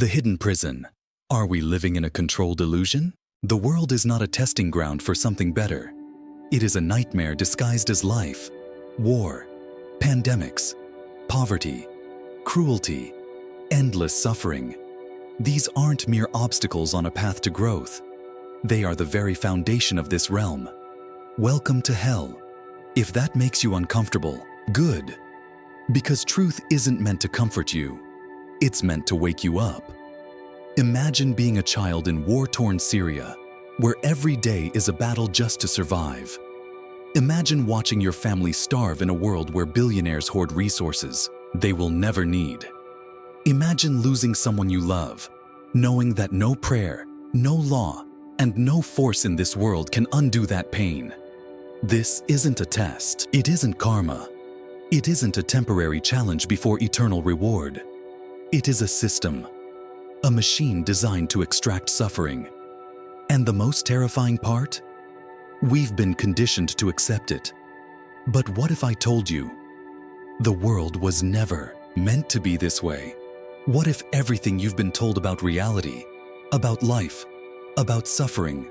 The hidden prison. Are we living in a controlled illusion? The world is not a testing ground for something better. It is a nightmare disguised as life. War, pandemics, poverty, cruelty, endless suffering. These aren't mere obstacles on a path to growth. They are the very foundation of this realm. Welcome to hell. If that makes you uncomfortable, good. Because truth isn't meant to comfort you. It's meant to wake you up. Imagine being a child in war-torn Syria, where every day is a battle just to survive. Imagine watching your family starve in a world where billionaires hoard resources they will never need. Imagine losing someone you love, knowing that no prayer, no law, and no force in this world can undo that pain. This isn't a test. It isn't karma. It isn't a temporary challenge before eternal reward. It is a system, a machine designed to extract suffering. And the most terrifying part? We've been conditioned to accept it. But what if I told you the world was never meant to be this way? What if everything you've been told about reality, about life, about suffering,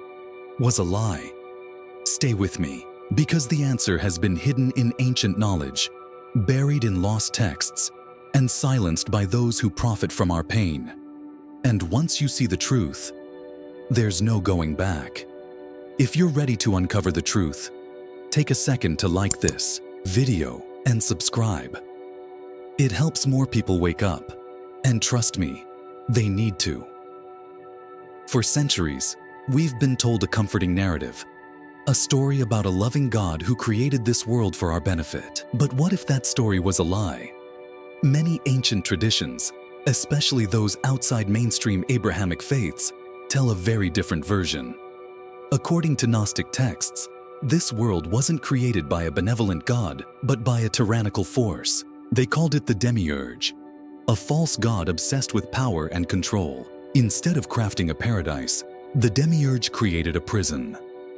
was a lie? Stay with me, because the answer has been hidden in ancient knowledge, buried in lost texts, and silenced by those who profit from our pain. And once you see the truth, there's no going back. If you're ready to uncover the truth, take a second to like this video and subscribe. It helps more people wake up, and trust me, they need to. For centuries, we've been told a comforting narrative, a story about a loving God who created this world for our benefit. But what if that story was a lie? Many ancient traditions, especially those outside mainstream Abrahamic faiths, tell a very different version. According to Gnostic texts, this world wasn't created by a benevolent God, but by a tyrannical force. They called it the Demiurge, a false god obsessed with power and control. Instead of crafting a paradise, the Demiurge created a prison,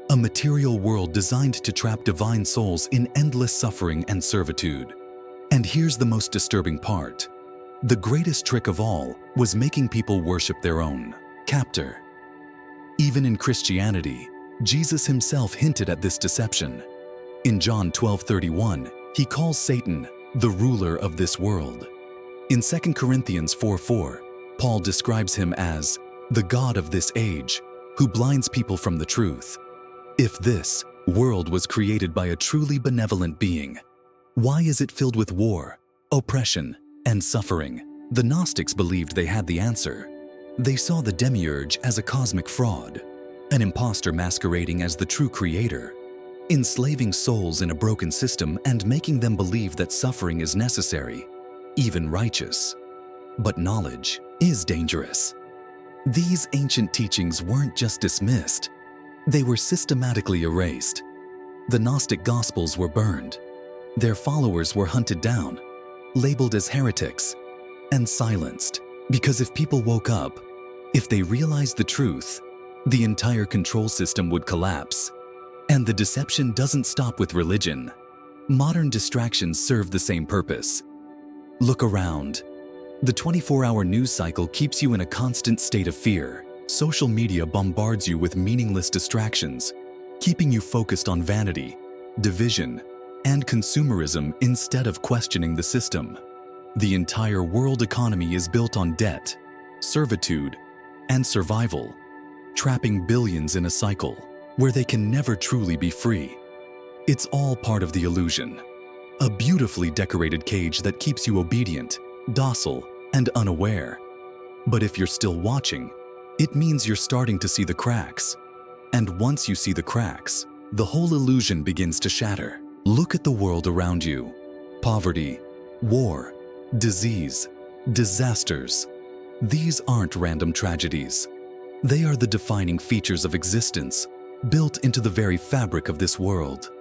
a material world designed to trap divine souls in endless suffering and servitude. And here's the most disturbing part. The greatest trick of all was making people worship their own captor. Even in Christianity, Jesus himself hinted at this deception. In John 12:31, he calls Satan the ruler of this world. In 2 Corinthians 4:4, Paul describes him as the god of this age, who blinds people from the truth. If this world was created by a truly benevolent being, why is it filled with war, oppression, and suffering? The Gnostics believed they had the answer. They saw the Demiurge as a cosmic fraud, an imposter masquerading as the true creator, enslaving souls in a broken system and making them believe that suffering is necessary, even righteous. But knowledge is dangerous. These ancient teachings weren't just dismissed, they were systematically erased. The Gnostic Gospels were burned. Their followers were hunted down, labeled as heretics, and silenced. Because if people woke up, if they realized the truth, the entire control system would collapse. And the deception doesn't stop with religion. Modern distractions serve the same purpose. Look around. The 24-hour news cycle keeps you in a constant state of fear. Social media bombards you with meaningless distractions, keeping you focused on vanity, division, and consumerism instead of questioning the system. The entire world economy is built on debt, servitude, and survival, trapping billions in a cycle where they can never truly be free. It's all part of the illusion, a beautifully decorated cage that keeps you obedient, docile, and unaware. But if you're still watching, it means you're starting to see the cracks. And once you see the cracks, the whole illusion begins to shatter. Look at the world around you. Poverty, war, disease, disasters. These aren't random tragedies. They are the defining features of existence, built into the very fabric of this world.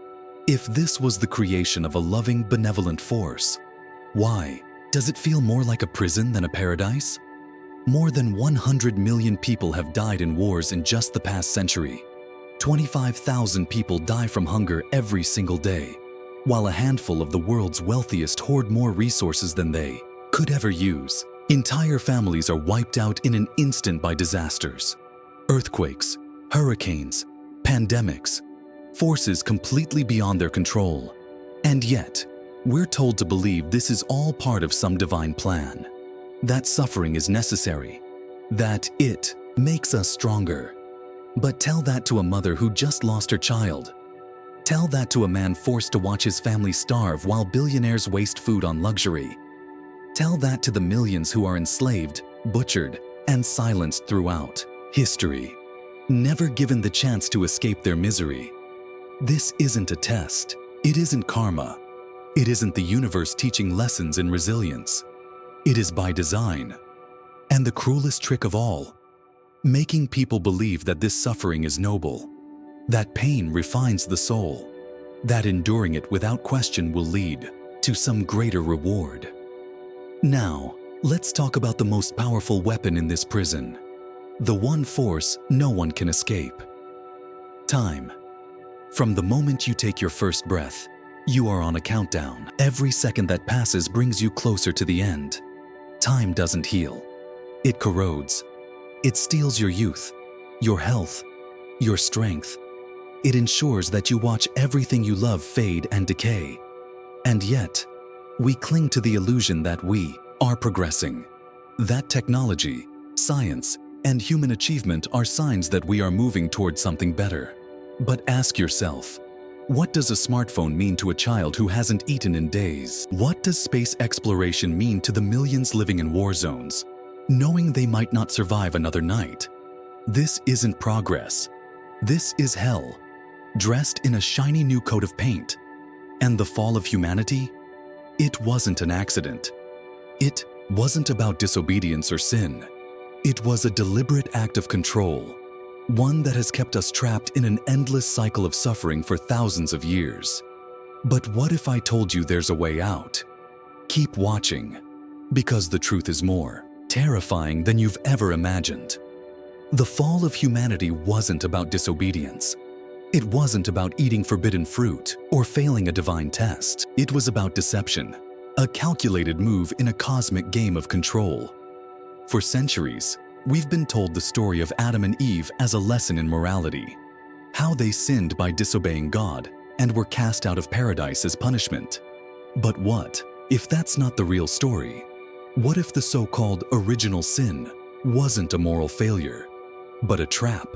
If this was the creation of a loving, benevolent force, why does it feel more like a prison than a paradise? More than 100 million people have died in wars in just the past century. 25,000 people die from hunger every single day, while a handful of the world's wealthiest hoard more resources than they could ever use. Entire families are wiped out in an instant by disasters, earthquakes, hurricanes, pandemics, forces completely beyond their control. And yet, we're told to believe this is all part of some divine plan, that suffering is necessary, that it makes us stronger. But tell that to a mother who just lost her child. Tell that to a man forced to watch his family starve while billionaires waste food on luxury. Tell that to the millions who are enslaved, butchered, and silenced throughout history, never given the chance to escape their misery. This isn't a test. It isn't karma. It isn't the universe teaching lessons in resilience. It is by design. And the cruelest trick of all, making people believe that this suffering is noble, that pain refines the soul, that enduring it without question will lead to some greater reward. Now, let's talk about the most powerful weapon in this prison, the one force no one can escape: time. From the moment you take your first breath, you are on a countdown. Every second that passes brings you closer to the end. Time doesn't heal. It corrodes. It steals your youth, your health, your strength. It ensures that you watch everything you love fade and decay. And yet, we cling to the illusion that we are progressing, that technology, science, and human achievement are signs that we are moving towards something better. But ask yourself, what does a smartphone mean to a child who hasn't eaten in days? What does space exploration mean to the millions living in war zones, knowing they might not survive another night? This isn't progress. This is hell, dressed in a shiny new coat of paint. And the fall of humanity? It wasn't an accident. It wasn't about disobedience or sin. It was a deliberate act of control, one that has kept us trapped in an endless cycle of suffering for thousands of years. But what if I told you there's a way out? Keep watching, because the truth is more terrifying than you've ever imagined. The fall of humanity wasn't about disobedience. It wasn't about eating forbidden fruit or failing a divine test. It was about deception, a calculated move in a cosmic game of control. For centuries, we've been told the story of Adam and Eve as a lesson in morality, how they sinned by disobeying God and were cast out of paradise as punishment. But what if that's not the real story? What if the so-called original sin wasn't a moral failure, but a trap?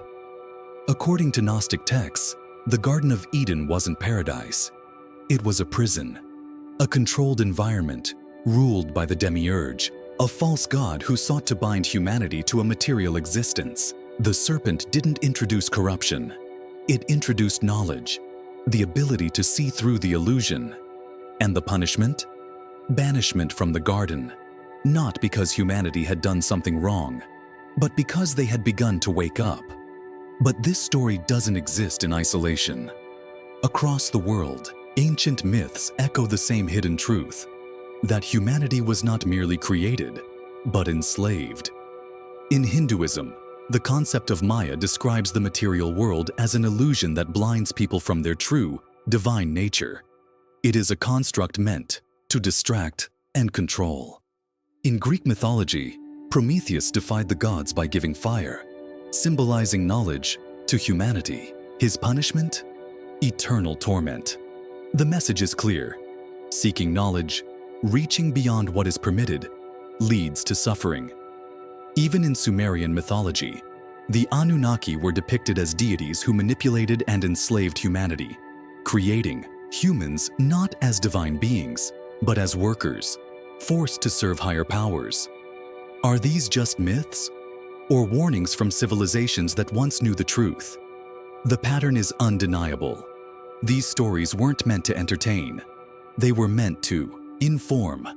According to Gnostic texts, the Garden of Eden wasn't paradise. It was a prison, a controlled environment ruled by the Demiurge, a false god who sought to bind humanity to a material existence. The serpent didn't introduce corruption. It introduced knowledge, the ability to see through the illusion. And the punishment? Banishment from the garden, not because humanity had done something wrong, but because they had begun to wake up. But this story doesn't exist in isolation. Across the world, ancient myths echo the same hidden truth, that humanity was not merely created, but enslaved. In Hinduism, the concept of Maya describes the material world as an illusion that blinds people from their true, divine nature. It is a construct meant to distract and control. In Greek mythology, Prometheus defied the gods by giving fire, symbolizing knowledge to humanity. His punishment? Eternal torment. The message is clear. Seeking knowledge, reaching beyond what is permitted, leads to suffering. Even in Sumerian mythology, the Anunnaki were depicted as deities who manipulated and enslaved humanity, creating humans not as divine beings, but as workers, forced to serve higher powers. Are these just myths, or warnings from civilizations that once knew the truth? The pattern is undeniable. These stories weren't meant to entertain. They were meant to inform,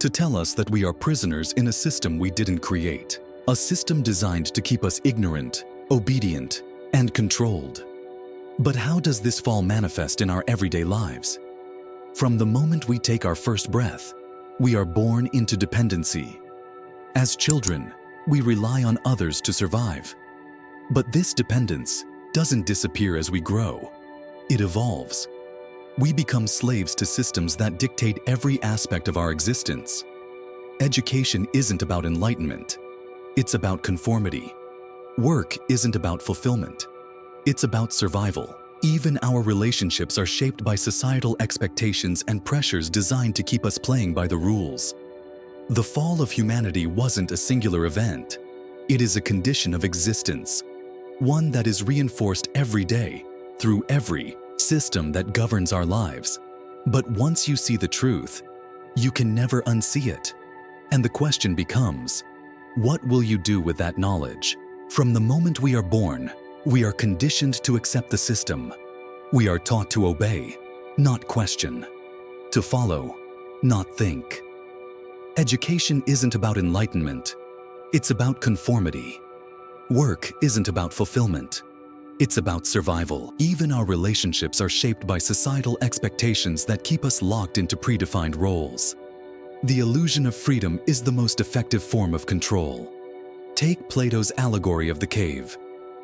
to tell us that we are prisoners in a system we didn't create, a system designed to keep us ignorant, obedient, and controlled. But how does this fall manifest in our everyday lives? From the moment we take our first breath, we are born into dependency. As children, we rely on others to survive. But this dependence doesn't disappear as we grow. It evolves. We become slaves to systems that dictate every aspect of our existence. Education isn't about enlightenment. It's about conformity. Work isn't about fulfillment. It's about survival. Even our relationships are shaped by societal expectations and pressures designed to keep us playing by the rules. The fall of humanity wasn't a singular event. It is a condition of existence, one that is reinforced every day through every system that governs our lives. But once you see the truth, you can never unsee it. And the question becomes, what will you do with that knowledge? From the moment we are born, we are conditioned to accept the system. We are taught to obey, not question, to follow, not think. Education isn't about enlightenment. It's about conformity. Work isn't about fulfillment. It's about survival. Even our relationships are shaped by societal expectations that keep us locked into predefined roles. The illusion of freedom is the most effective form of control. Take Plato's allegory of the cave,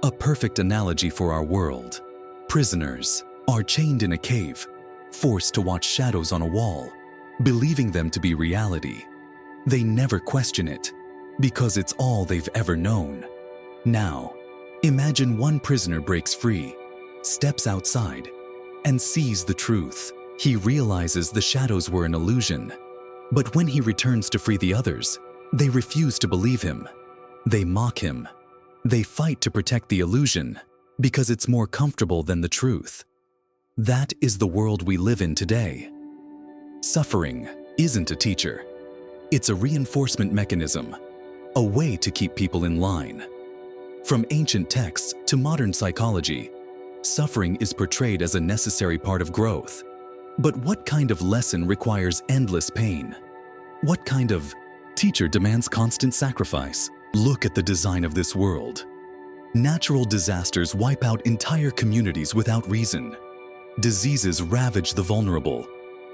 a perfect analogy for our world. Prisoners are chained in a cave, forced to watch shadows on a wall, believing them to be reality. They never question it, because it's all they've ever known. Now, imagine one prisoner breaks free, steps outside, and sees the truth. He realizes the shadows were an illusion. But when he returns to free the others, they refuse to believe him. They mock him. They fight to protect the illusion because it's more comfortable than the truth. That is the world we live in today. Suffering isn't a teacher. It's a reinforcement mechanism, a way to keep people in line. From ancient texts to modern psychology, suffering is portrayed as a necessary part of growth. But what kind of lesson requires endless pain? What kind of teacher demands constant sacrifice? Look at the design of this world. Natural disasters wipe out entire communities without reason. Diseases ravage the vulnerable,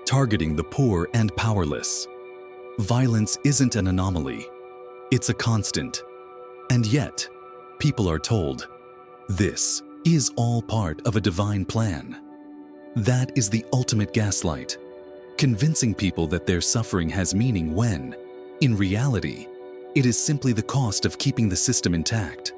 targeting the poor and powerless. Violence isn't an anomaly. It's a constant. And yet, people are told, this is all part of a divine plan. That is the ultimate gaslight, convincing people that their suffering has meaning when, in reality, it is simply the cost of keeping the system intact.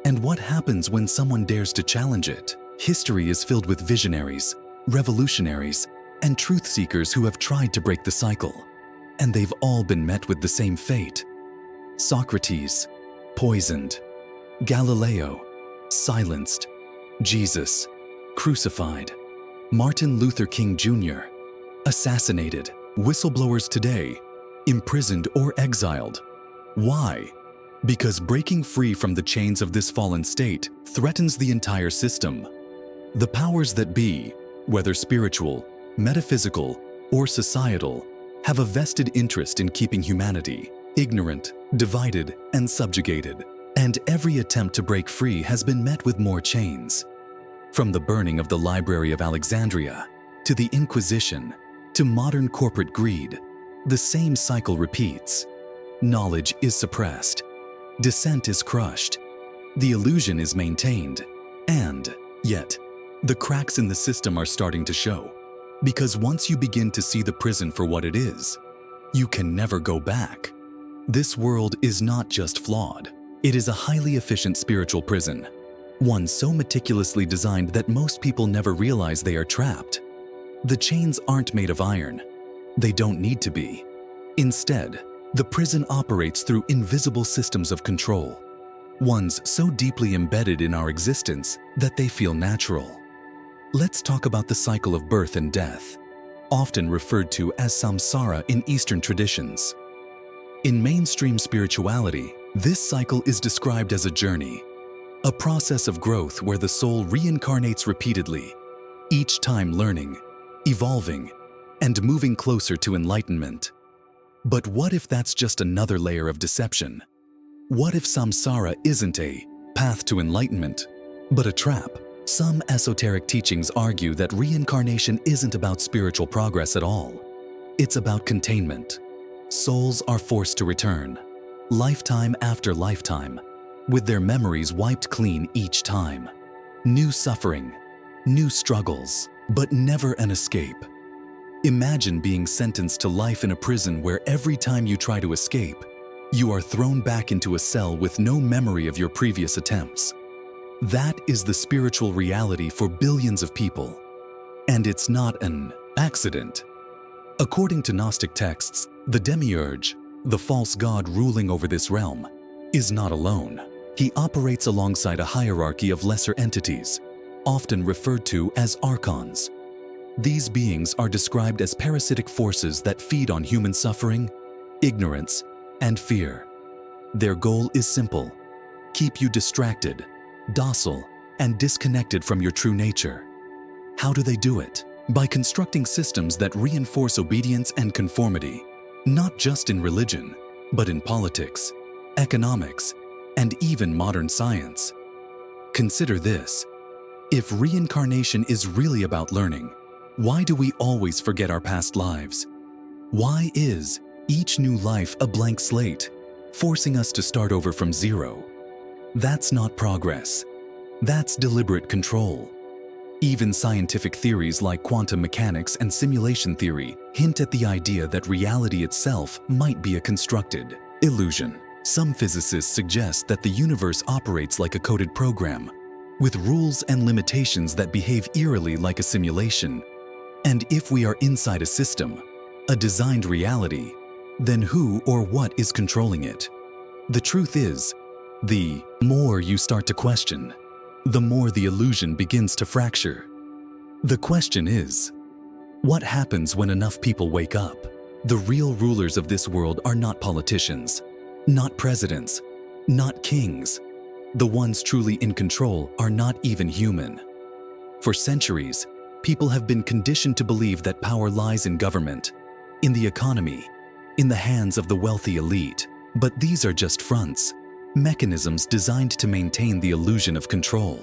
And what happens when someone dares to challenge it? History is filled with visionaries, revolutionaries, and truth seekers who have tried to break the cycle. And they've all been met with the same fate. Socrates, poisoned. Galileo, silenced. Jesus, crucified. Martin Luther King Jr., assassinated. Whistleblowers today, imprisoned or exiled. Why? Because breaking free from the chains of this fallen state threatens the entire system. The powers that be, whether spiritual, metaphysical, or societal, have a vested interest in keeping humanity ignorant, divided, and subjugated. And every attempt to break free has been met with more chains. From the burning of the Library of Alexandria, to the Inquisition, to modern corporate greed, the same cycle repeats. Knowledge is suppressed. Dissent is crushed. The illusion is maintained. And, yet, the cracks in the system are starting to show. Because once you begin to see the prison for what it is, you can never go back. This world is not just flawed. It is a highly efficient spiritual prison. One so meticulously designed that most people never realize they are trapped. The chains aren't made of iron. They don't need to be. Instead, the prison operates through invisible systems of control, ones so deeply embedded in our existence that they feel natural. Let's talk about the cycle of birth and death, often referred to as samsara in Eastern traditions. In mainstream spirituality, this cycle is described as a journey, a process of growth where the soul reincarnates repeatedly, each time learning, evolving, and moving closer to enlightenment. But what if that's just another layer of deception? What if samsara isn't a path to enlightenment, but a trap? Some esoteric teachings argue that reincarnation isn't about spiritual progress at all. It's about containment. Souls are forced to return, lifetime after lifetime, with their memories wiped clean each time. New suffering, new struggles, but never an escape. Imagine being sentenced to life in a prison where every time you try to escape, you are thrown back into a cell with no memory of your previous attempts. That is the spiritual reality for billions of people. And it's not an accident. According to Gnostic texts, the Demiurge, the false god ruling over this realm, is not alone. He operates alongside a hierarchy of lesser entities, often referred to as archons. These beings are described as parasitic forces that feed on human suffering, ignorance, and fear. Their goal is simple: keep you distracted, docile, and disconnected from your true nature. How do they do it? By constructing systems that reinforce obedience and conformity, not just in religion, but in politics, economics, and even modern science. Consider this: if reincarnation is really about learning, why do we always forget our past lives? Why is each new life a blank slate, forcing us to start over from zero? That's not progress. That's deliberate control. Even scientific theories like quantum mechanics and simulation theory hint at the idea that reality itself might be a constructed illusion. Some physicists suggest that the universe operates like a coded program, with rules and limitations that behave eerily like a simulation. And if we are inside a system, a designed reality, then who or what is controlling it? The truth is, the more you start to question, the more the illusion begins to fracture. The question is, what happens when enough people wake up? The real rulers of this world are not politicians, not presidents, not kings. The ones truly in control are not even human. For centuries, people have been conditioned to believe that power lies in government, in the economy, in the hands of the wealthy elite. But these are just fronts, mechanisms designed to maintain the illusion of control.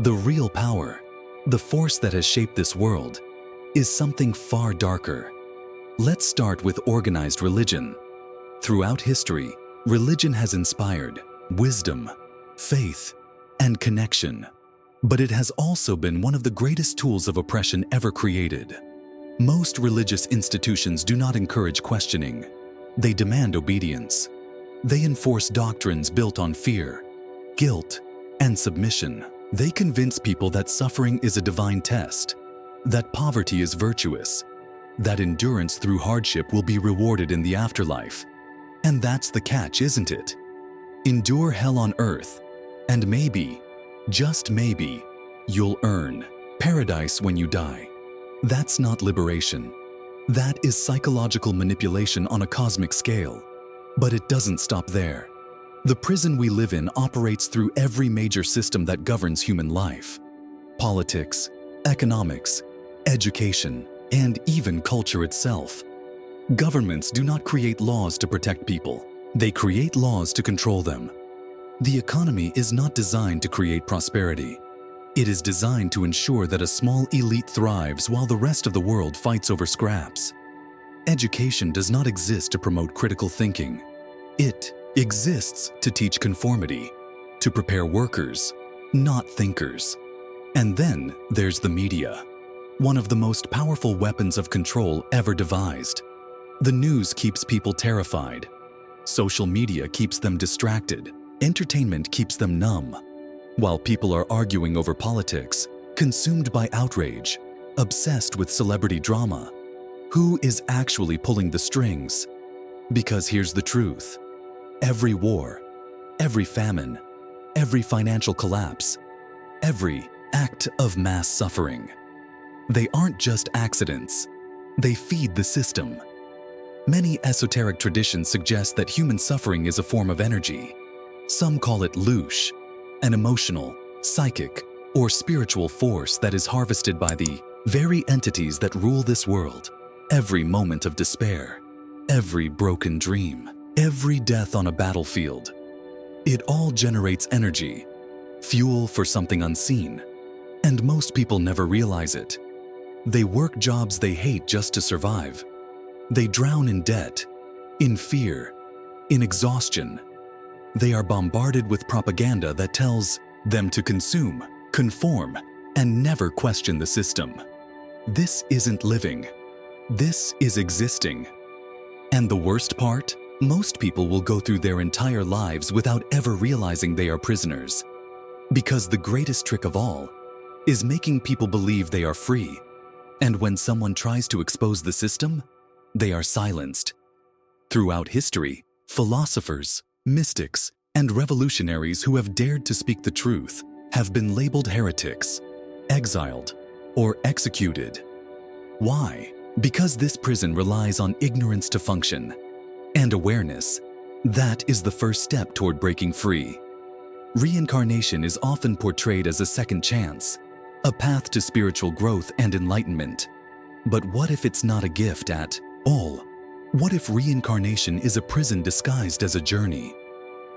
The real power, the force that has shaped this world, is something far darker. Let's start with organized religion. Throughout history, religion has inspired wisdom, faith, and connection. But it has also been one of the greatest tools of oppression ever created. Most religious institutions do not encourage questioning. They demand obedience. They enforce doctrines built on fear, guilt, and submission. They convince people that suffering is a divine test, that poverty is virtuous, that endurance through hardship will be rewarded in the afterlife. And that's the catch, isn't it? Endure hell on earth, and maybe, just maybe, you'll earn paradise when you die. That's not liberation. That is psychological manipulation on a cosmic scale. But it doesn't stop there. The prison we live in operates through every major system that governs human life: politics, economics, education, and even culture itself. Governments do not create laws to protect people. They create laws to control them. The economy is not designed to create prosperity. It is designed to ensure that a small elite thrives while the rest of the world fights over scraps. Education does not exist to promote critical thinking. It exists to teach conformity, to prepare workers, not thinkers. And then there's the media, one of the most powerful weapons of control ever devised. The news keeps people terrified. Social media keeps them distracted. Entertainment keeps them numb. While people are arguing over politics, consumed by outrage, obsessed with celebrity drama, who is actually pulling the strings? Because here's the truth. Every war, every famine, every financial collapse, every act of mass suffering, they aren't just accidents. They feed the system. Many esoteric traditions suggest that human suffering is a form of energy. Some call it loosh, an emotional, psychic, or spiritual force that is harvested by the very entities that rule this world. Every moment of despair, every broken dream, every death on a battlefield. It all generates energy, fuel for something unseen, and most people never realize it. They work jobs they hate just to survive. They drown in debt, in fear, in exhaustion. They are bombarded with propaganda that tells them to consume, conform, and never question the system. This isn't living. This is existing. And the worst part? Most people will go through their entire lives without ever realizing they are prisoners. Because the greatest trick of all is making people believe they are free. And when someone tries to expose the system, they are silenced. Throughout history, philosophers, mystics, and revolutionaries who have dared to speak the truth have been labeled heretics, exiled, or executed. Why? Because this prison relies on ignorance to function. And awareness, that is the first step toward breaking free. Reincarnation is often portrayed as a second chance, a path to spiritual growth and enlightenment. But what if it's not a gift at all? What if reincarnation is a prison disguised as a journey?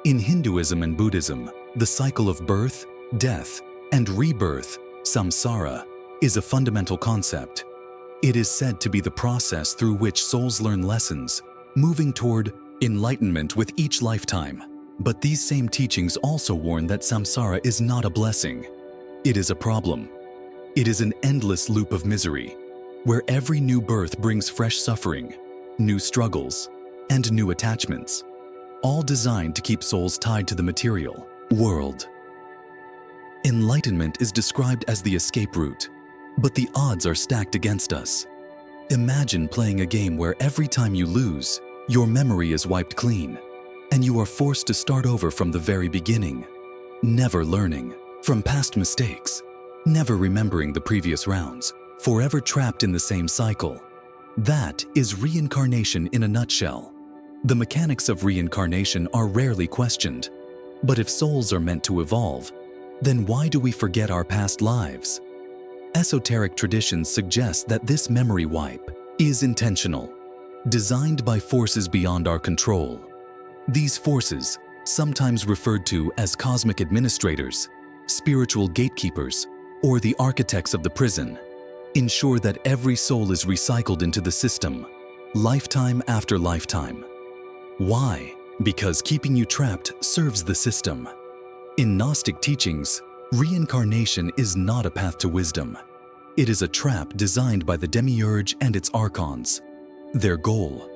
In Hinduism and Buddhism, the cycle of birth, death, and rebirth, samsara, is a fundamental concept. It is said to be the process through which souls learn lessons, moving toward enlightenment with each lifetime. But these same teachings also warn that samsara is not a blessing. It is a problem. It is an endless loop of misery, where every new birth brings fresh suffering, new struggles, and new attachments, all designed to keep souls tied to the material world. Enlightenment is described as the escape route, but the odds are stacked against us. Imagine playing a game where every time you lose, your memory is wiped clean, and you are forced to start over from the very beginning, never learning from past mistakes, never remembering the previous rounds, forever trapped in the same cycle. That is reincarnation in a nutshell. The mechanics of reincarnation are rarely questioned, but if souls are meant to evolve, then why do we forget our past lives? Esoteric traditions suggest that this memory wipe is intentional, designed by forces beyond our control. These forces, sometimes referred to as cosmic administrators, spiritual gatekeepers, or the architects of the prison, ensure that every soul is recycled into the system, lifetime after lifetime. Why? Because keeping you trapped serves the system. In Gnostic teachings, reincarnation is not a path to wisdom. It is a trap designed by the Demiurge and its archons. Their goal?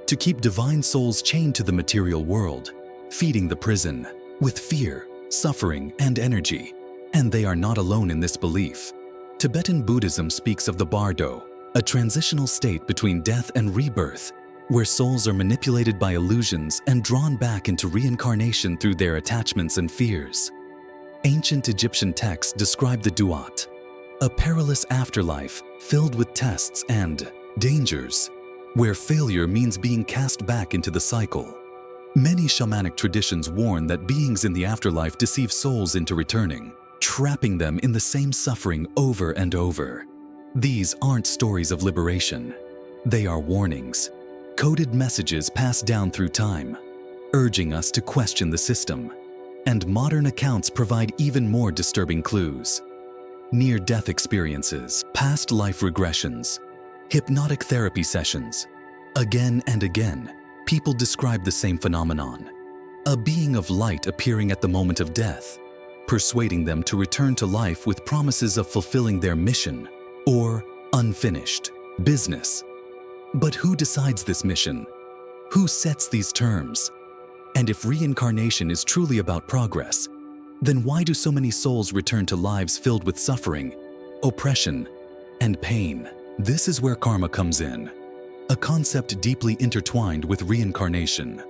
To keep divine souls chained to the material world, feeding the prison with fear, suffering, and energy. And they are not alone in this belief. Tibetan Buddhism speaks of the bardo, a transitional state between death and rebirth, where souls are manipulated by illusions and drawn back into reincarnation through their attachments and fears. Ancient Egyptian texts describe the duat, a perilous afterlife filled with tests and dangers, where failure means being cast back into the cycle. Many shamanic traditions warn that beings in the afterlife deceive souls into returning, trapping them in the same suffering over and over. These aren't stories of liberation. They are warnings, coded messages passed down through time, urging us to question the system. And modern accounts provide even more disturbing clues. Near-death experiences, past life regressions, hypnotic therapy sessions. Again and again, people describe the same phenomenon. A being of light appearing at the moment of death, persuading them to return to life with promises of fulfilling their mission or unfinished business. But who decides this mission? Who sets these terms? And if reincarnation is truly about progress, then why do so many souls return to lives filled with suffering, oppression, and pain? This is where karma comes in, a concept deeply intertwined with reincarnation.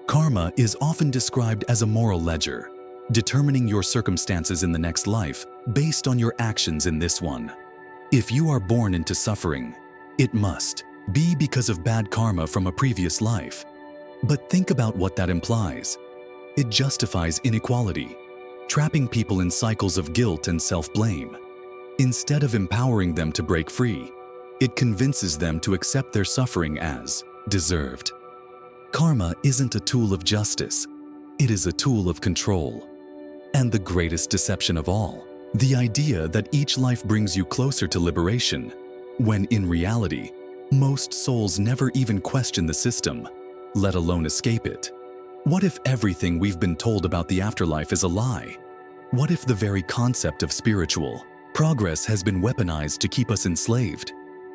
Karma is often described as a moral ledger, determining your circumstances in the next life based on your actions in this one. If you are born into suffering, it must be because of bad karma from a previous life. But think about what that implies. It justifies inequality, trapping people in cycles of guilt and self-blame. Instead of empowering them to break free, it convinces them to accept their suffering as deserved. Karma isn't a tool of justice. It is a tool of control. And the greatest deception of all, the idea that each life brings you closer to liberation, when in reality, most souls never even question the system, let alone escape it. What if everything we've been told about the afterlife is a lie? What if the very concept of spiritual progress has been weaponized to keep us enslaved?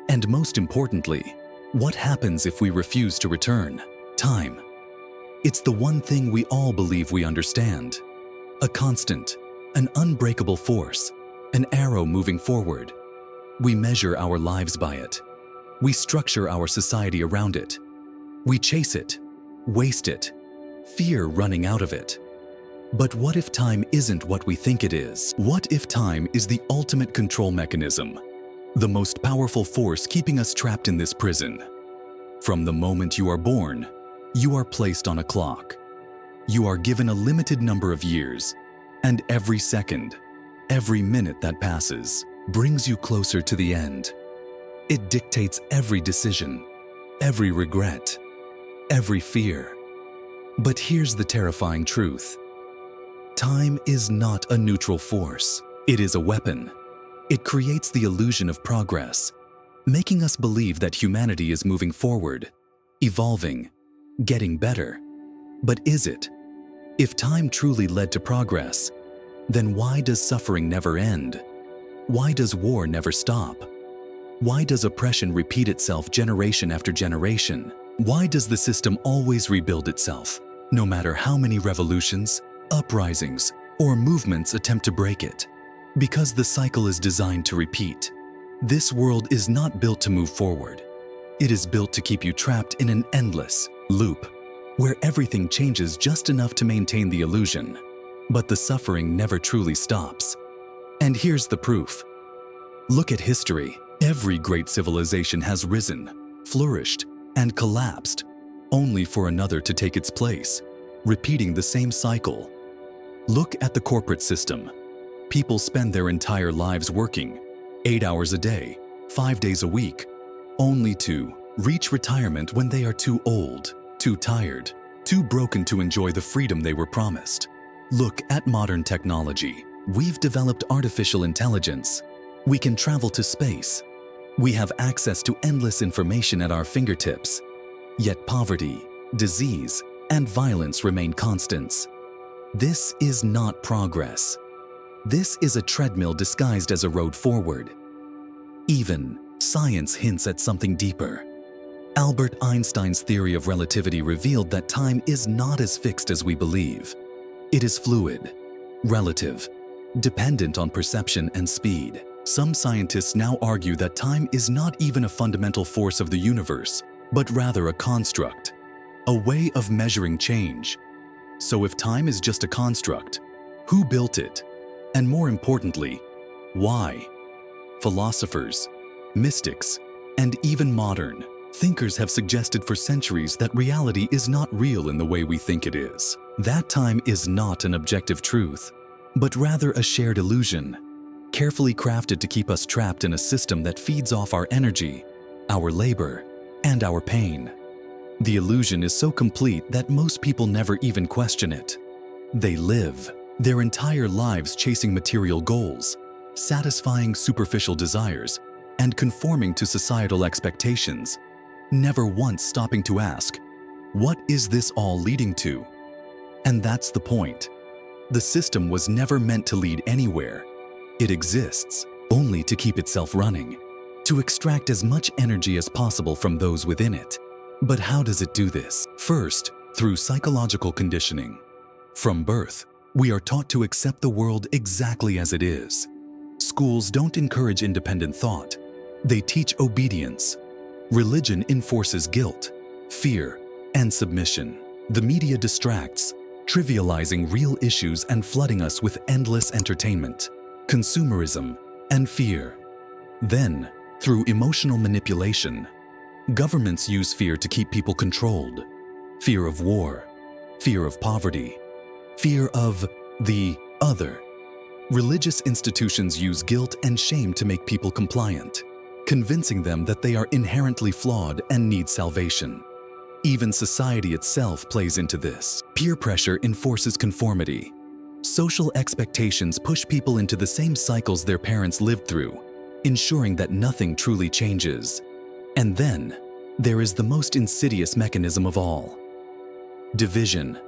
And most importantly, what happens if we refuse to return? Time. It's the one thing we all believe we understand. A constant, an unbreakable force, an arrow moving forward. We measure our lives by it. We structure our society around it. We chase it, waste it, fear running out of it. But what if time isn't what we think it is? What if time is the ultimate control mechanism, the most powerful force keeping us trapped in this prison? From the moment you are born, you are placed on a clock. You are given a limited number of years, and every second, every minute that passes brings you closer to the end. It dictates every decision, every regret, every fear. But here's the terrifying truth. Time is not a neutral force. It is a weapon. It creates the illusion of progress, making us believe that humanity is moving forward, evolving, getting better. But is it? If time truly led to progress, then why does suffering never end? Why does war never stop? Why does oppression repeat itself generation after generation? Why does the system always rebuild itself, no matter how many revolutions, uprisings, or movements attempt to break it? Because the cycle is designed to repeat. This world is not built to move forward. It is built to keep you trapped in an endless loop, where everything changes just enough to maintain the illusion. But the suffering never truly stops. And here's the proof. Look at history. Every great civilization has risen, flourished, and collapsed, only for another to take its place, repeating the same cycle. Look at the corporate system. People spend their entire lives working, 8 hours a day, 5 days a week, only to reach retirement when they are too old, too tired, too broken to enjoy the freedom they were promised. Look at modern technology. We've developed artificial intelligence. We can travel to space. We have access to endless information at our fingertips. Yet poverty, disease, and violence remain constants. This is not progress. This is a treadmill disguised as a road forward. Even science hints at something deeper. Albert Einstein's theory of relativity revealed that time is not as fixed as we believe. It is fluid, relative, dependent on perception and speed. Some scientists now argue that time is not even a fundamental force of the universe, but rather a construct, a way of measuring change. So if time is just a construct, who built it? And more importantly, why? Philosophers, mystics, and even modern thinkers have suggested for centuries that reality is not real in the way we think it is. That time is not an objective truth, but rather a shared illusion, carefully crafted to keep us trapped in a system that feeds off our energy, our labor, and our pain. The illusion is so complete that most people never even question it. They live their entire lives chasing material goals, satisfying superficial desires, and conforming to societal expectations, never once stopping to ask, what is this all leading to? And that's the point. The system was never meant to lead anywhere. It exists only to keep itself running, to extract as much energy as possible from those within it. But how does it do this? First, through psychological conditioning. From birth, we are taught to accept the world exactly as it is. Schools don't encourage independent thought. They teach obedience. Religion enforces guilt, fear, and submission. The media distracts, trivializing real issues and flooding us with endless entertainment, consumerism, and fear. Then, through emotional manipulation, governments use fear to keep people controlled. Fear of war, fear of poverty, fear of the other. Religious institutions use guilt and shame to make people compliant, convincing them that they are inherently flawed and need salvation. Even society itself plays into this. Peer pressure enforces conformity. Social expectations push people into the same cycles their parents lived through, ensuring that nothing truly changes. And then, there is the most insidious mechanism of all. Division.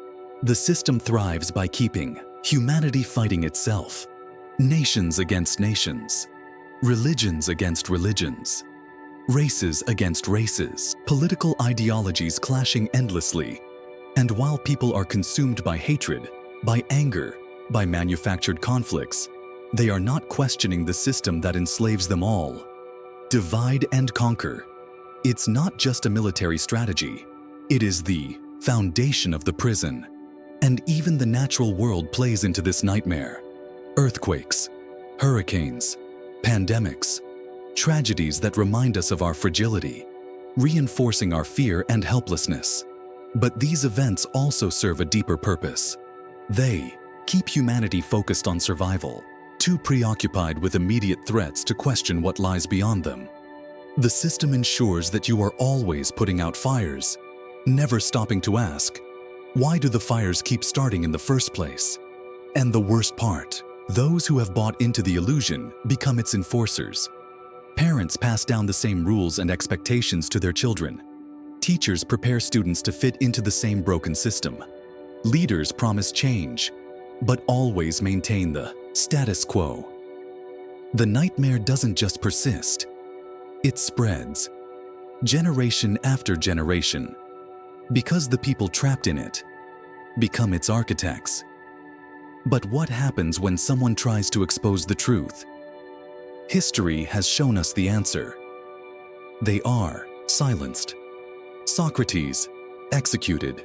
The system thrives by keeping humanity fighting itself, nations against nations, religions against religions. Races against races, political ideologies clashing endlessly. And while people are consumed by hatred, by anger, by manufactured conflicts, they are not questioning the system that enslaves them all. Divide and conquer. It's not just a military strategy. It is the foundation of the prison. And even the natural world plays into this nightmare. Earthquakes, hurricanes, pandemics, tragedies that remind us of our fragility, reinforcing our fear and helplessness. But these events also serve a deeper purpose. They keep humanity focused on survival, too preoccupied with immediate threats to question what lies beyond them. The system ensures that you are always putting out fires, never stopping to ask, why do the fires keep starting in the first place? And the worst part, those who have bought into the illusion become its enforcers. Parents pass down the same rules and expectations to their children. Teachers prepare students to fit into the same broken system. Leaders promise change, but always maintain the status quo. The nightmare doesn't just persist, it spreads, generation after generation, because the people trapped in it become its architects. But what happens when someone tries to expose the truth? History has shown us the answer. They are silenced. Socrates, executed.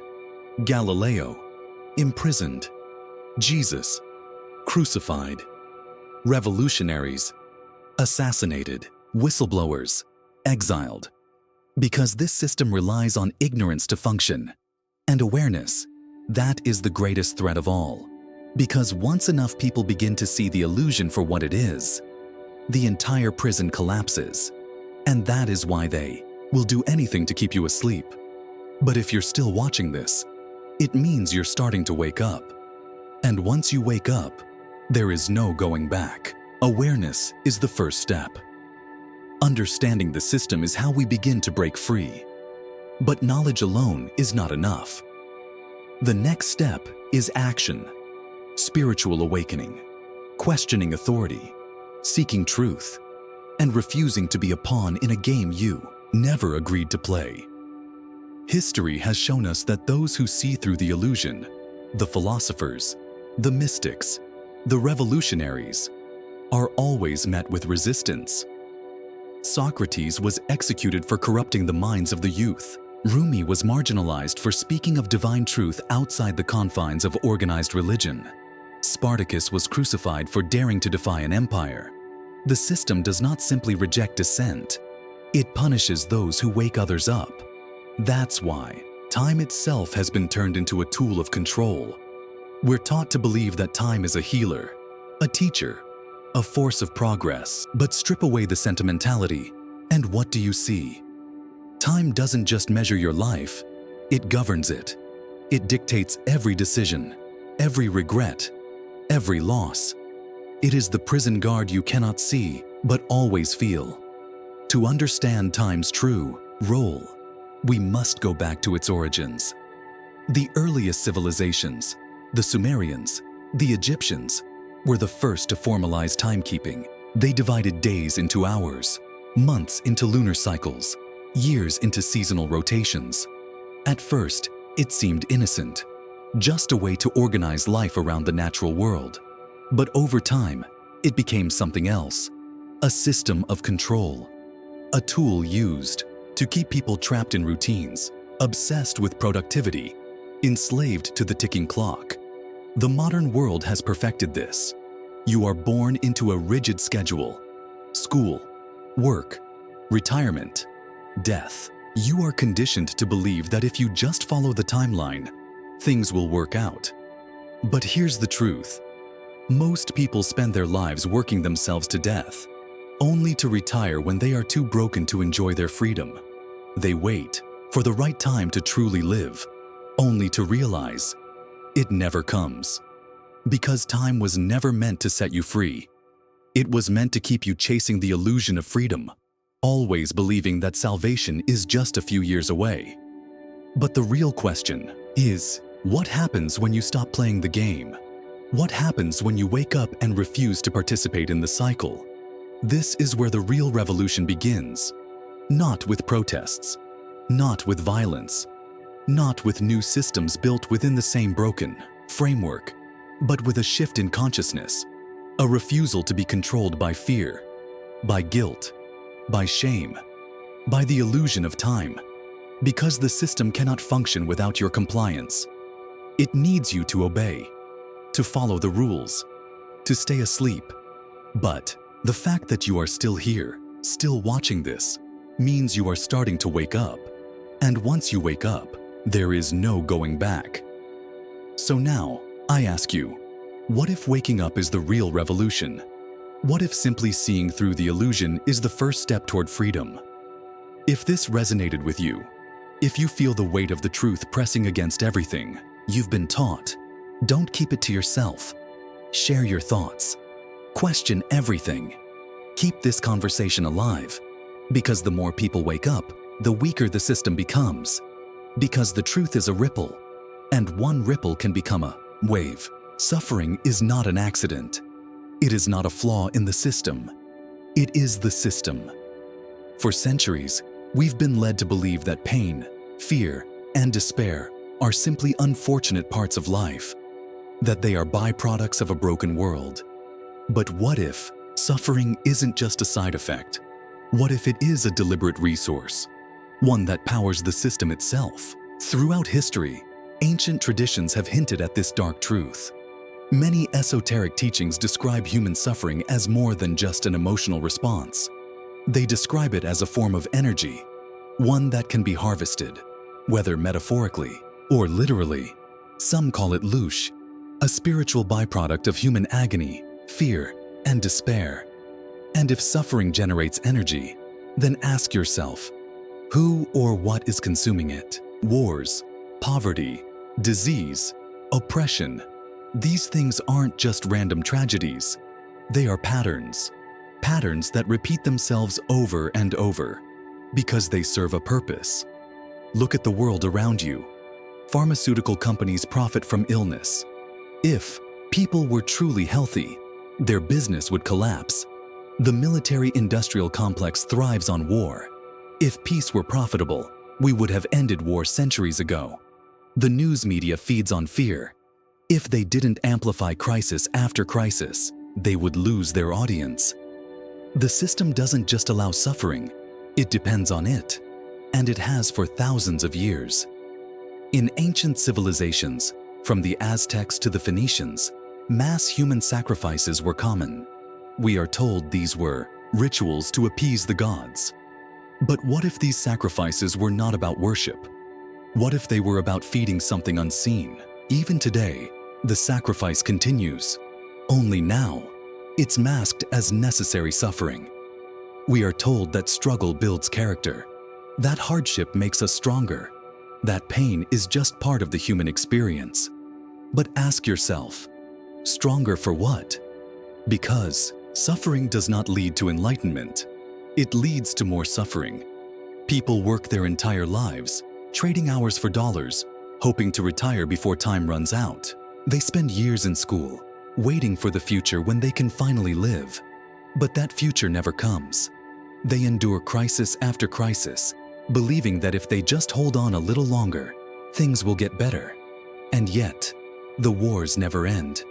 Galileo, imprisoned. Jesus, crucified. Revolutionaries, assassinated. Whistleblowers, exiled. Because this system relies on ignorance to function. And awareness, that is the greatest threat of all. Because once enough people begin to see the illusion for what it is, the entire prison collapses. And that is why they will do anything to keep you asleep. But if you're still watching this, it means you're starting to wake up. And once you wake up, there is no going back. Awareness is the first step. Understanding the system is how we begin to break free. But knowledge alone is not enough. The next step is action, spiritual awakening, questioning authority, seeking truth, and refusing to be a pawn in a game you never agreed to play. History has shown us that those who see through the illusion, the philosophers, the mystics, the revolutionaries, are always met with resistance. Socrates was executed for corrupting the minds of the youth. Rumi was marginalized for speaking of divine truth outside the confines of organized religion. Spartacus was crucified for daring to defy an empire. The system does not simply reject dissent. It punishes those who wake others up. That's why time itself has been turned into a tool of control. We're taught to believe that time is a healer, a teacher, a force of progress. But strip away the sentimentality, and what do you see? Time doesn't just measure your life, it governs it. It dictates every decision, every regret, every loss. It is the prison guard you cannot see, but always feel. To understand time's true role, we must go back to its origins. The earliest civilizations, the Sumerians, the Egyptians, were the first to formalize timekeeping. They divided days into hours, months into lunar cycles, years into seasonal rotations. At first, it seemed innocent, just a way to organize life around the natural world. But over time, it became something else, a system of control, a tool used to keep people trapped in routines, obsessed with productivity, enslaved to the ticking clock. The modern world has perfected this. You are born into a rigid schedule: school, work, retirement, death. You are conditioned to believe that if you just follow the timeline, things will work out. But here's the truth. Most people spend their lives working themselves to death, only to retire when they are too broken to enjoy their freedom. They wait for the right time to truly live, only to realize it never comes. Because time was never meant to set you free. It was meant to keep you chasing the illusion of freedom, always believing that salvation is just a few years away. But the real question is, what happens when you stop playing the game? What happens when you wake up and refuse to participate in the cycle? This is where the real revolution begins. Not with protests, not with violence, not with new systems built within the same broken framework, but with a shift in consciousness, a refusal to be controlled by fear, by guilt, by shame, by the illusion of time, because the system cannot function without your compliance. It needs you to obey, to follow the rules, to stay asleep. But the fact that you are still here, still watching this, means you are starting to wake up. And once you wake up, there is no going back. So now, I ask you, what if waking up is the real revolution? What if simply seeing through the illusion is the first step toward freedom? If this resonated with you, if you feel the weight of the truth pressing against everything you've been taught, don't keep it to yourself. Share your thoughts. Question everything. Keep this conversation alive. Because the more people wake up, the weaker the system becomes. Because the truth is a ripple, and one ripple can become a wave. Suffering is not an accident. It is not a flaw in the system. It is the system. For centuries, we've been led to believe that pain, fear, and despair are simply unfortunate parts of life, that they are byproducts of a broken world. But what if suffering isn't just a side effect? What if it is a deliberate resource, one that powers the system itself? Throughout history, ancient traditions have hinted at this dark truth. Many esoteric teachings describe human suffering as more than just an emotional response. They describe it as a form of energy, one that can be harvested, whether metaphorically or literally. Some call it lush, a spiritual byproduct of human agony, fear, and despair. And if suffering generates energy, then ask yourself, who or what is consuming it? Wars, poverty, disease, oppression. These things aren't just random tragedies. They are patterns. Patterns that repeat themselves over and over because they serve a purpose. Look at the world around you. Pharmaceutical companies profit from illness. If people were truly healthy, their business would collapse. The military-industrial complex thrives on war. If peace were profitable, we would have ended war centuries ago. The news media feeds on fear. If they didn't amplify crisis after crisis, they would lose their audience. The system doesn't just allow suffering, it depends on it, and it has for thousands of years. In ancient civilizations, from the Aztecs to the Phoenicians, mass human sacrifices were common. We are told these were rituals to appease the gods. But what if these sacrifices were not about worship? What if they were about feeding something unseen? Even today, the sacrifice continues. Only now, it's masked as necessary suffering. We are told that struggle builds character, that hardship makes us stronger, that pain is just part of the human experience. But ask yourself, stronger for what? Because suffering does not lead to enlightenment. It leads to more suffering. People work their entire lives, trading hours for dollars, hoping to retire before time runs out. They spend years in school, waiting for the future when they can finally live. But that future never comes. They endure crisis after crisis, believing that if they just hold on a little longer, things will get better. And yet, the wars never end.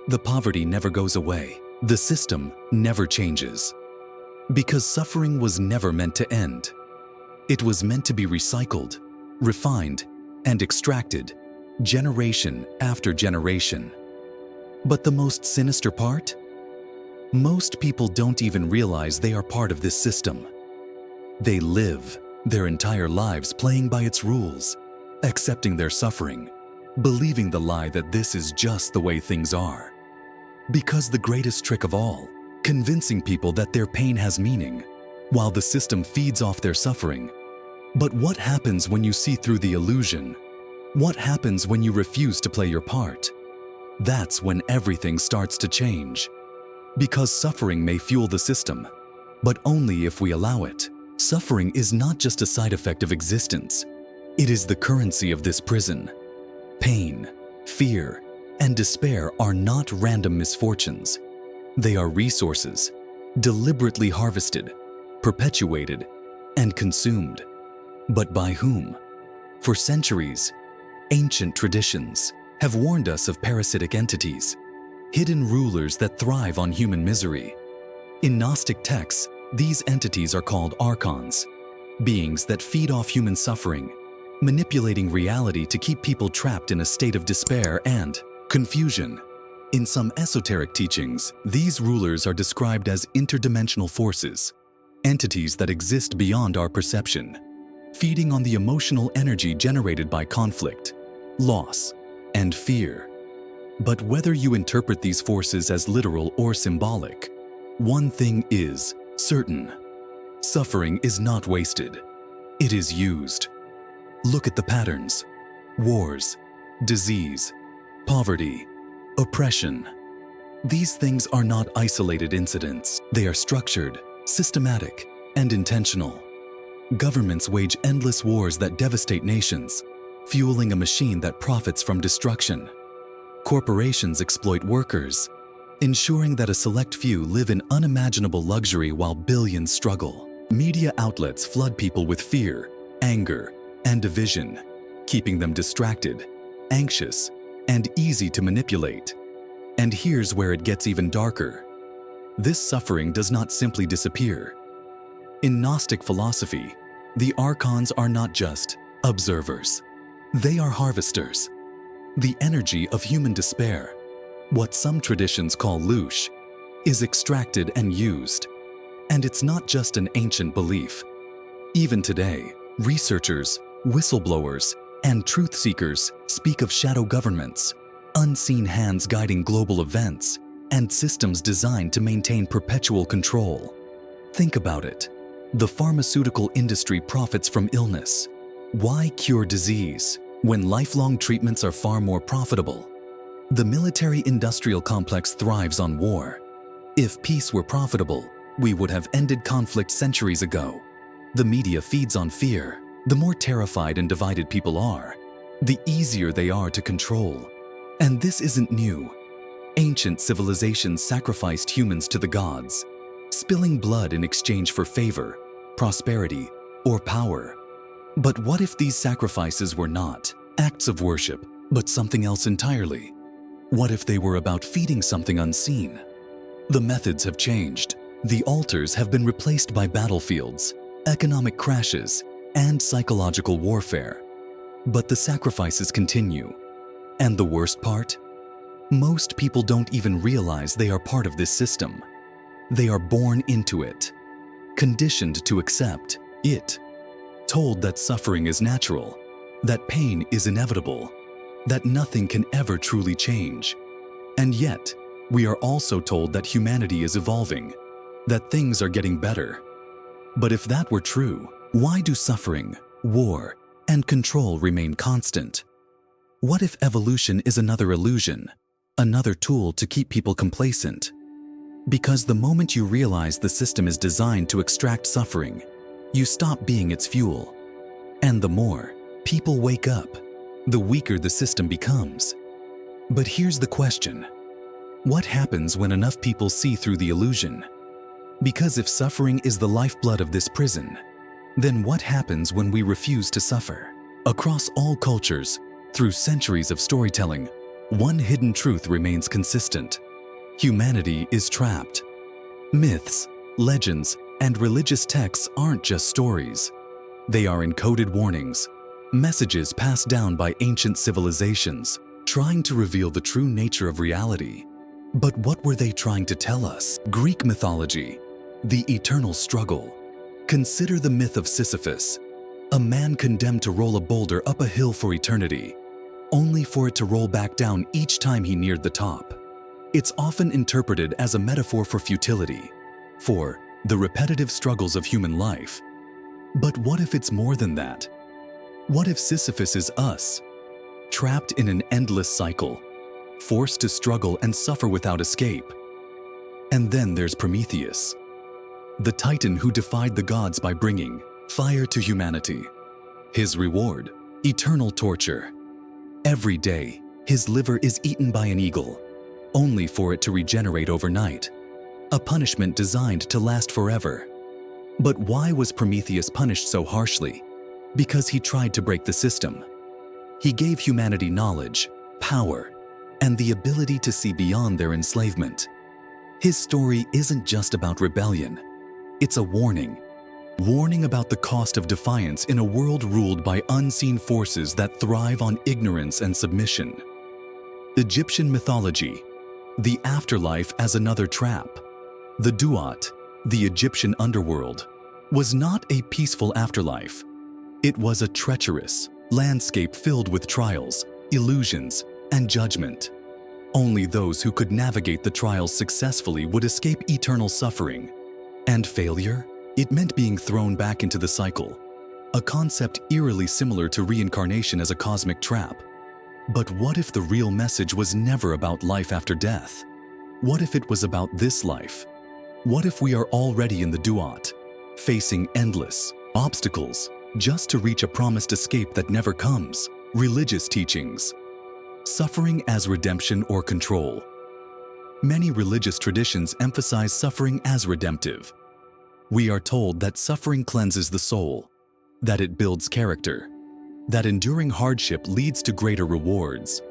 The poverty never goes away. The system never changes. Because suffering was never meant to end. It was meant to be recycled, refined, and extracted, generation after generation. But the most sinister part? Most people don't even realize they are part of this system. They live their entire lives playing by its rules, accepting their suffering, believing the lie that this is just the way things are. Because the greatest trick of all, convincing people that their pain has meaning, while the system feeds off their suffering. But what happens when you see through the illusion? What happens when you refuse to play your part? That's when everything starts to change. Because suffering may fuel the system, but only if we allow it. Suffering is not just a side effect of existence. It is the currency of this prison. Pain, fear, and despair are not random misfortunes. They are resources, deliberately harvested, perpetuated, and consumed. But by whom? For centuries, ancient traditions have warned us of parasitic entities, hidden rulers that thrive on human misery. In Gnostic texts, these entities are called archons, beings that feed off human suffering, manipulating reality to keep people trapped in a state of despair and confusion. In some esoteric teachings, these rulers are described as interdimensional forces, entities that exist beyond our perception, feeding on the emotional energy generated by conflict, loss, and fear. But whether you interpret these forces as literal or symbolic, one thing is certain: suffering is not wasted. It is used. Look at the patterns: wars, disease, poverty, oppression. These things are not isolated incidents. They are structured, systematic, and intentional. Governments wage endless wars that devastate nations, fueling a machine that profits from destruction. Corporations exploit workers, ensuring that a select few live in unimaginable luxury while billions struggle. Media outlets flood people with fear, anger, and division, keeping them distracted, anxious, and easy to manipulate. And here's where it gets even darker. This suffering does not simply disappear. In Gnostic philosophy, the archons are not just observers. They are harvesters. The energy of human despair, what some traditions call louche, is extracted and used. And it's not just an ancient belief. Even today, researchers, whistleblowers, and truth seekers speak of shadow governments, unseen hands guiding global events, and systems designed to maintain perpetual control. Think about it. The pharmaceutical industry profits from illness. Why cure disease when lifelong treatments are far more profitable? The military-industrial complex thrives on war. If peace were profitable, we would have ended conflict centuries ago. The media feeds on fear. The more terrified and divided people are, the easier they are to control. And this isn't new. Ancient civilizations sacrificed humans to the gods, spilling blood in exchange for favor, prosperity, or power. But what if these sacrifices were not acts of worship, but something else entirely? What if they were about feeding something unseen? The methods have changed. The altars have been replaced by battlefields, economic crashes, and psychological warfare. But the sacrifices continue. And the worst part? Most people don't even realize they are part of this system. They are born into it, conditioned to accept it, told that suffering is natural, that pain is inevitable, that nothing can ever truly change. And yet, we are also told that humanity is evolving, that things are getting better. But if that were true, why do suffering, war, and control remain constant? What if evolution is another illusion, another tool to keep people complacent? Because the moment you realize the system is designed to extract suffering, you stop being its fuel. And the more people wake up, the weaker the system becomes. But here's the question: what happens when enough people see through the illusion? Because if suffering is the lifeblood of this prison, then what happens when we refuse to suffer? Across all cultures, through centuries of storytelling, one hidden truth remains consistent. Humanity is trapped. Myths, legends, and religious texts aren't just stories. They are encoded warnings, messages passed down by ancient civilizations, trying to reveal the true nature of reality. But what were they trying to tell us? Greek mythology, the eternal struggle. Consider the myth of Sisyphus, a man condemned to roll a boulder up a hill for eternity, only for it to roll back down each time he neared the top. It's often interpreted as a metaphor for futility, for the repetitive struggles of human life. But what if it's more than that? What if Sisyphus is us, trapped in an endless cycle, forced to struggle and suffer without escape? And then there's Prometheus, the titan who defied the gods by bringing fire to humanity. His reward, eternal torture. Every day, his liver is eaten by an eagle, only for it to regenerate overnight, a punishment designed to last forever. But why was Prometheus punished so harshly? Because he tried to break the system. He gave humanity knowledge, power, and the ability to see beyond their enslavement. His story isn't just about rebellion. It's a warning. Warning about the cost of defiance in a world ruled by unseen forces that thrive on ignorance and submission. Egyptian mythology, the afterlife as another trap. The Duat, the Egyptian underworld, was not a peaceful afterlife. It was a treacherous landscape filled with trials, illusions, and judgment. Only those who could navigate the trials successfully would escape eternal suffering. And failure? It meant being thrown back into the cycle, a concept eerily similar to reincarnation as a cosmic trap. But what if the real message was never about life after death? What if it was about this life? What if we are already in the Duat, facing endless obstacles just to reach a promised escape that never comes? Religious teachings. Suffering as redemption or control. Many religious traditions emphasize suffering as redemptive. We are told that suffering cleanses the soul, that it builds character, that enduring hardship leads to greater rewards.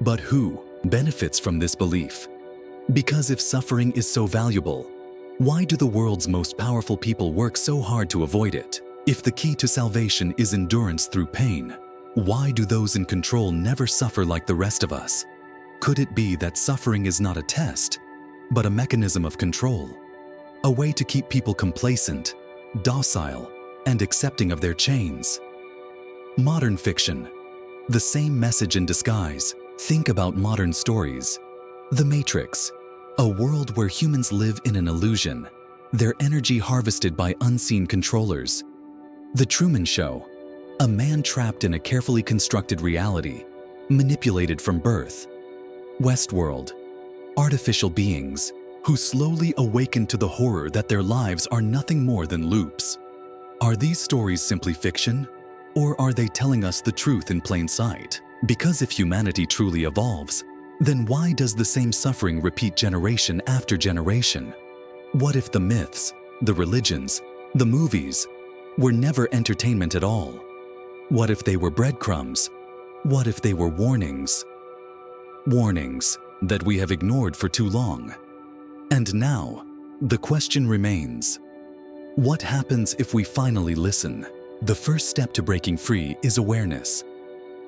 But who benefits from this belief? Because if suffering is so valuable, why do the world's most powerful people work so hard to avoid it? If the key to salvation is endurance through pain, why do those in control never suffer like the rest of us? Could it be that suffering is not a test, but a mechanism of control? A way to keep people complacent, docile, and accepting of their chains? Modern fiction. The same message in disguise. Think about modern stories. The Matrix. A world where humans live in an illusion, their energy harvested by unseen controllers. The Truman Show. A man trapped in a carefully constructed reality, manipulated from birth. Westworld. Artificial beings who slowly awaken to the horror that their lives are nothing more than loops. Are these stories simply fiction? Or are they telling us the truth in plain sight? Because if humanity truly evolves, then why does the same suffering repeat generation after generation? What if the myths, the religions, the movies were never entertainment at all? What if they were breadcrumbs? What if they were warnings? Warnings that we have ignored for too long. And now, the question remains, what happens if we finally listen? The first step to breaking free is awareness.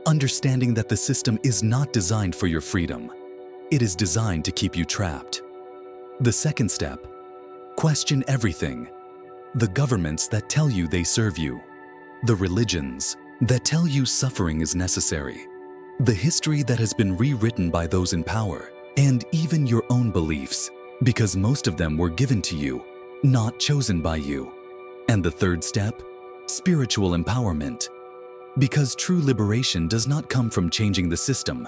Understanding that the system is not designed for your freedom. It is designed to keep you trapped. The second step, question everything. The governments that tell you they serve you. The religions that tell you suffering is necessary. The history that has been rewritten by those in power, and even your own beliefs, because most of them were given to you, not chosen by you. And the third step, spiritual empowerment. Because true liberation does not come from changing the system.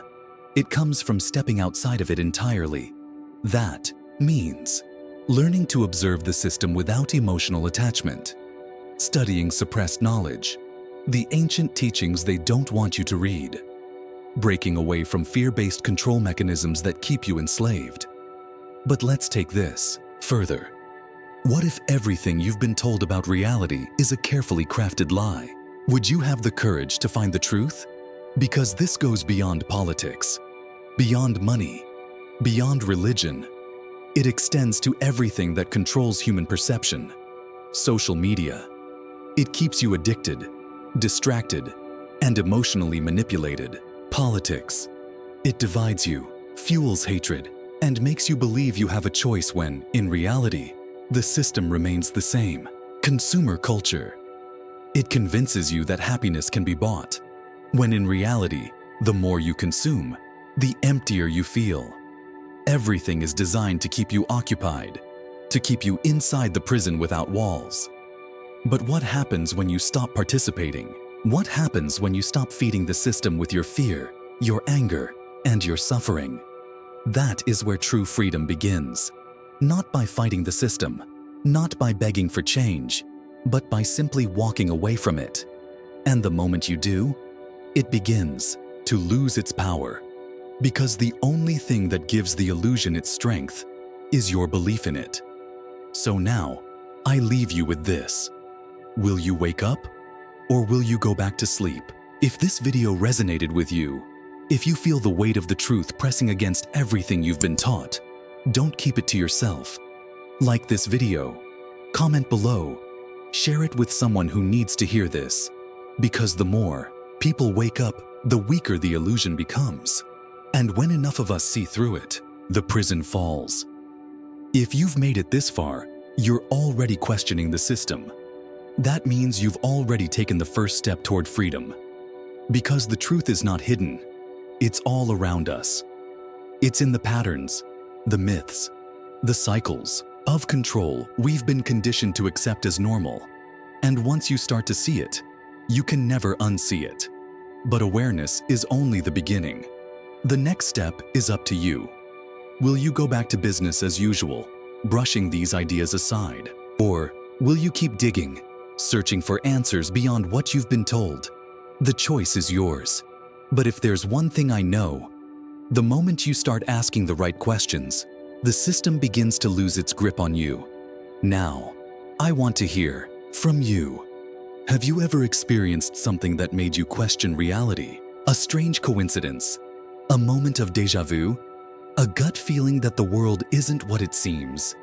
It comes from stepping outside of it entirely. That means learning to observe the system without emotional attachment, studying suppressed knowledge, the ancient teachings they don't want you to read, breaking away from fear-based control mechanisms that keep you enslaved. But let's take this further. What if everything you've been told about reality is a carefully crafted lie? Would you have the courage to find the truth? Because this goes beyond politics, beyond money, beyond religion. It extends to everything that controls human perception. Social media. It keeps you addicted, distracted, and emotionally manipulated. Politics. It divides you, fuels hatred, and makes you believe you have a choice when, in reality, the system remains the same. Consumer culture. It convinces you that happiness can be bought, when in reality, the more you consume, the emptier you feel. Everything is designed to keep you occupied, to keep you inside the prison without walls. But what happens when you stop participating? What happens when you stop feeding the system with your fear, your anger, and your suffering? That is where true freedom begins. Not by fighting the system, not by begging for change, but by simply walking away from it. And the moment you do, it begins to lose its power. Because the only thing that gives the illusion its strength is your belief in it. So now, I leave you with this. Will you wake up? Or will you go back to sleep? If this video resonated with you, if you feel the weight of the truth pressing against everything you've been taught, don't keep it to yourself. Like this video, comment below, share it with someone who needs to hear this. Because the more people wake up, the weaker the illusion becomes. And when enough of us see through it, the prison falls. If you've made it this far, you're already questioning the system. That means you've already taken the first step toward freedom. Because the truth is not hidden, it's all around us. It's in the patterns, the myths, the cycles of control we've been conditioned to accept as normal. And once you start to see it, you can never unsee it. But awareness is only the beginning. The next step is up to you. Will you go back to business as usual, brushing these ideas aside? Or will you keep digging, searching for answers beyond what you've been told? The choice is yours. But if there's one thing I know, the moment you start asking the right questions, the system begins to lose its grip on you. Now, I want to hear from you. Have you ever experienced something that made you question reality? A strange coincidence? A moment of déjà vu? A gut feeling that the world isn't what it seems?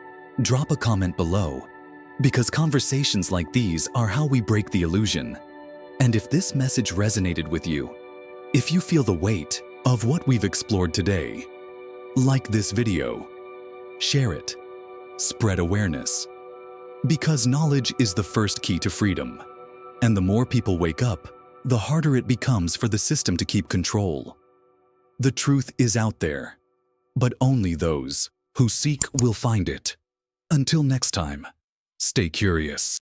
Drop a comment below, because conversations like these are how we break the illusion. And if this message resonated with you, if you feel the weight of what we've explored today, like this video, share it, spread awareness. Because knowledge is the first key to freedom. And the more people wake up, the harder it becomes for the system to keep control. The truth is out there, but only those who seek will find it. Until next time, stay curious.